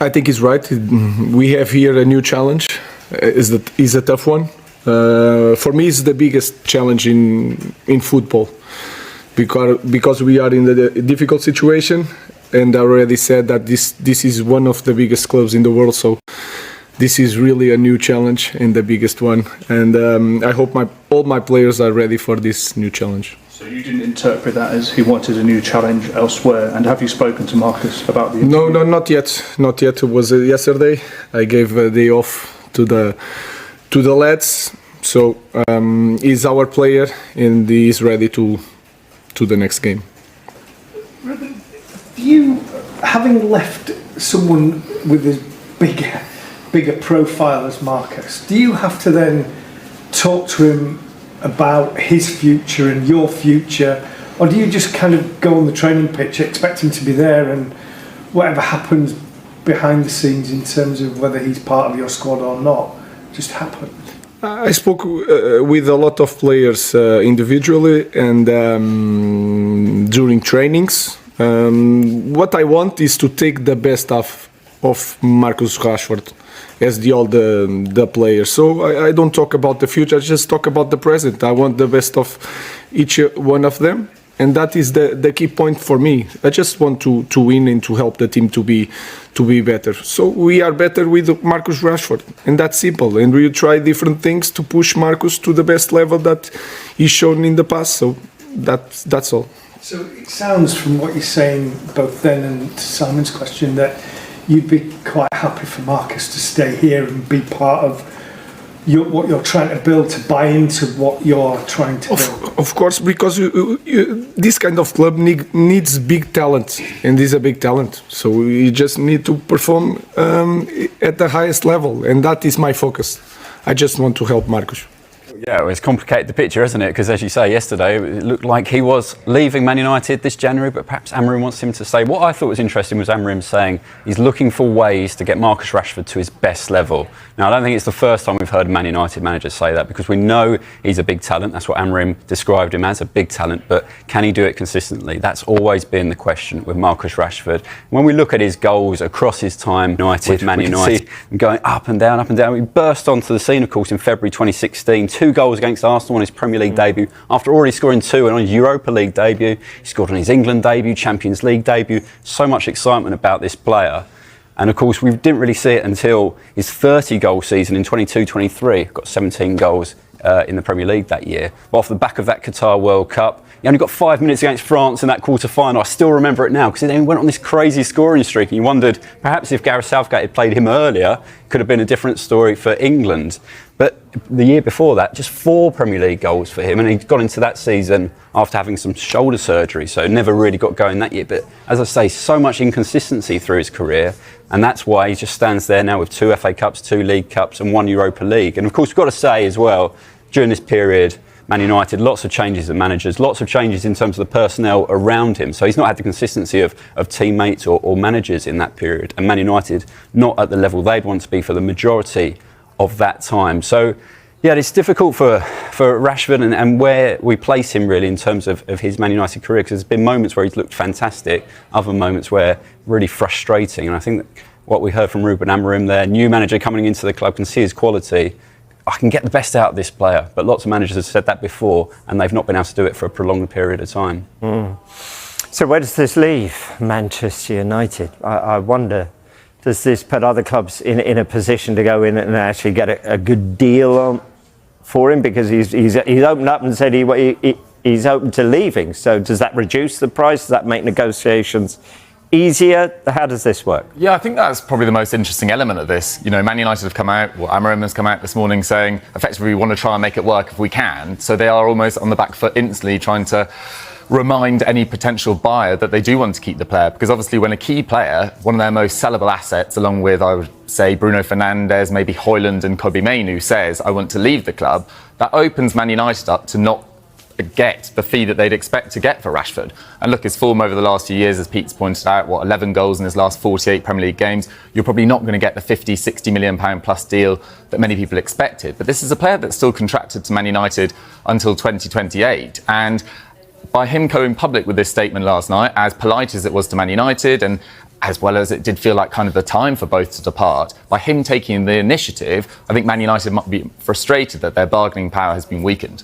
I think he's right. We have here a new challenge. Is a tough one. For me, it's the biggest challenge in football because we are in a difficult situation, and I already said that this is one of the biggest clubs in the world. So this is really a new challenge and the biggest one. And I hope all my players are ready for this new challenge. So you didn't interpret that as he wanted a new challenge elsewhere, and have you spoken to Marcus about the interview? No, not yet. Not yet. It was yesterday. I gave a day off to the lads. So he's our player and he is ready to the next game. Ruben, you, having left someone with as bigger profile as Marcus, do you have to then talk to him about his future and your future, or do you just kind of go on the training pitch, expect him to be there, and whatever happens behind the scenes in terms of whether he's part of your squad or not just happens? I spoke with a lot of players individually and during trainings. What I want is to take the best of Marcus Rashford as all the players. So I don't talk about the future, I just talk about the present. I want the best of each one of them, and that is the key point for me. I just want to win and to help the team to be better. So we are better with Marcus Rashford, and that's simple. And we try different things to push Marcus to the best level that he's shown in the past. So that's all. So it sounds from what you're saying, both then and to Simon's question, that you'd be quite happy for Marcus to stay here and be part of what you're trying to build, to buy into what you're trying to build. Of course, because this kind of club needs big talent, and he's a big talent. So you just need to perform at the highest level, and that is my focus. I just want to help Marcus. Yeah, well, it's complicated the picture, isn't it? Because as you say, yesterday it looked like he was leaving Man United this January, but perhaps Amorim wants him to stay. What I thought was interesting was Amorim saying he's looking for ways to get Marcus Rashford to his best level. Now, I don't think it's the first time we've heard a Man United manager say that, because we know he's a big talent. That's what Amorim described him as, a big talent. But can he do it consistently? That's always been the question with Marcus Rashford. When we look at his goals across his time, Man United, going up and down, up and down. He burst onto the scene, of course, in February 2016. 2 goals against Arsenal on his Premier League debut, after already scoring 2, and on his Europa League debut. He scored on his England debut, Champions League debut. So much excitement about this player. And of course, we didn't really see it until his 30-goal season in 22-23. Got 17 goals in the Premier League that year. But off the back of that Qatar World Cup, he only got 5 minutes against France in that quarter-final. I still remember it now, because he then went on this crazy scoring streak, and you wondered perhaps if Gareth Southgate had played him earlier, it could have been a different story for England. But the year before that, just 4 Premier League goals for him, and he got into that season after having some shoulder surgery, so never really got going that year. But as I say, so much inconsistency through his career, and that's why he just stands there now with 2 FA Cups, 2 League Cups and 1 Europa League. And of course, we've got to say as well, during this period, Man United, lots of changes of managers, lots of changes in terms of the personnel around him. So he's not had the consistency of teammates or managers in that period. And Man United, not at the level they'd want to be for the majority of that time. So, yeah, it's difficult for Rashford and where we place him really in terms of his Man United career, because there's been moments where he's looked fantastic, other moments where really frustrating. And I think that what we heard from Ruben Amorim there, new manager coming into the club, can see his quality. I can get the best out of this player, but lots of managers have said that before, and they've not been able to do it for a prolonged period of time. So where does this leave Manchester United? I wonder, does this put other clubs in a position to go in and actually get a good deal for him? Because he's opened up and said he's open to leaving. So does that reduce the price? Does that make negotiations easier? How does this work? Yeah, I think that's probably the most interesting element of this. You know, Man United have come out, Amorim has come out this morning saying effectively we want to try and make it work if we can. So they are almost on the back foot instantly trying to remind any potential buyer that they do want to keep the player, because obviously when a key player, one of their most sellable assets, along with I would say Bruno Fernandes, maybe Højlund and Kobbie Mainoo, says I want to leave the club, that opens Man United up to not get the fee that they'd expect to get for Rashford. And look, his form over the last few years, as Pete's pointed out, 11 goals in his last 48 Premier League games, you're probably not going to get the 50-60 million pound plus deal that many people expected. But this is a player that's still contracted to Man United until 2028, and by him going public with this statement last night, as polite as it was to Man United and as well as it did feel like kind of the time for both to depart, by him taking the initiative, I think Man United might be frustrated that their bargaining power has been weakened.